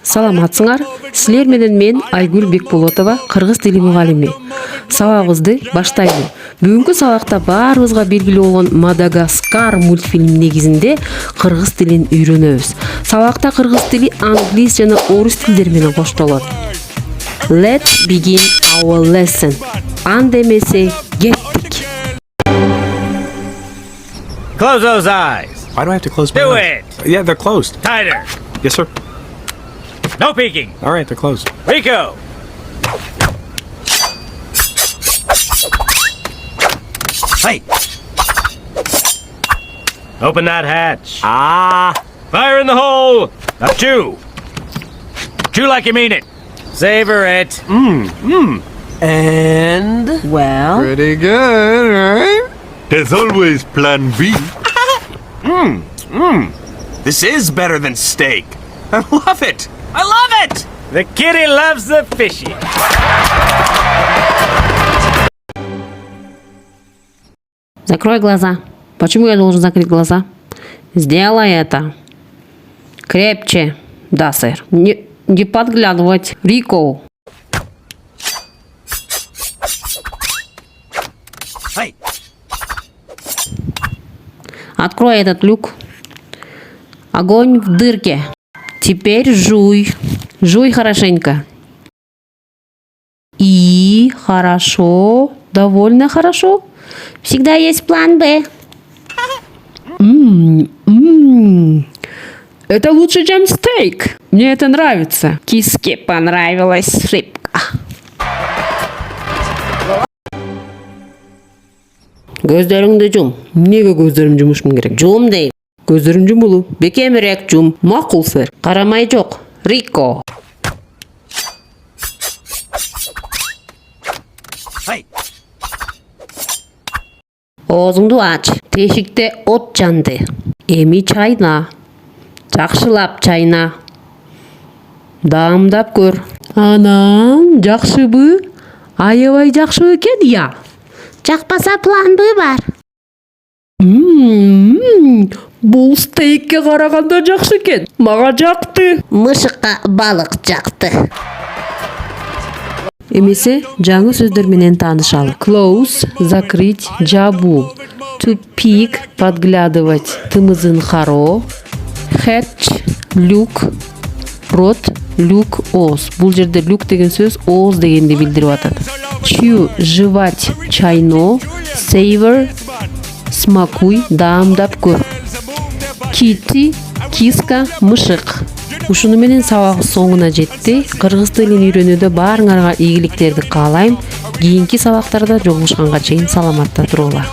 Саламатсыңар. Силер менен мен Айгүл Бекболотова, кыргыз тили мугалими. Сабагыбызды баштайлы. Бүгүнкү сабакта баарыбызга белгилүү болгон Мадагаскар мультфильм негизинде кыргыз тилин үйрөнөбүз. Сабакта кыргыз тили англис жана орус тилдери менен коштолот. Let's begin our lesson. Андемесе кеттик. Close those eyes. Why do I have to close my Do eyes? it. Yeah, they're closed. Tighter. Yes, sir. No peeking. All right, they're closed. Rico. Hey. Open that hatch. Fire in the hole. Now chew. Chew like you mean it. Savor it. And Well, pretty good, right? There's always plan B. This is better than steak. I love it. I love it. The kitty loves the fishy. закрой глаза. Почему я должен закрыть глаза? Сделай это. Крепче. Да, сэр. Не подглядывать. Рико. Hey. Открой этот люк. Огонь в дырке. Теперь жуй. Жуй хорошенько. И хорошо. Довольно хорошо. Всегда есть план Б. Это лучше, чем стейк. Мне это нравится. Киске понравилась рыбка. Көздөрүңдү жум. Эмнеге көздөрүмдү жумушум керек? Жум дейм. Көздөрүң жумулу. Бекемирээк жум. Макул, сэр. Карамай жок. Рико. Hey. Оозуңду ач. Тешикте от жанды. Эми чайна. Жакшылап чайна. Даамдап көр. Анан, жакшыбы? Аябай жакшы экен, я. Жакпаса план Б бар. Бул стейкке караганда жакшы экен. Мага жакты. Мышыкка балык жакты. Эмесе жаңы сөздөр менен таанышалы. Close – закрыть, жабуу. To peek – подглядывать, тымызын харо. Hatch – люк, рот, люк, ооз. Бул жерде люк деген сөз ооз дегенди билдирип атат. Chew – жевать, чайно. Savor – смакуй, даамдап көр. Kitty – киска, мышык. Ушуну менен сабак соңуна жетти. Кыргыз тилин үйрөнүүдө баарыңарга ийгиликтерди каалайм. Кийинки сабактарда жолугушканга чейин саламатта туруңар.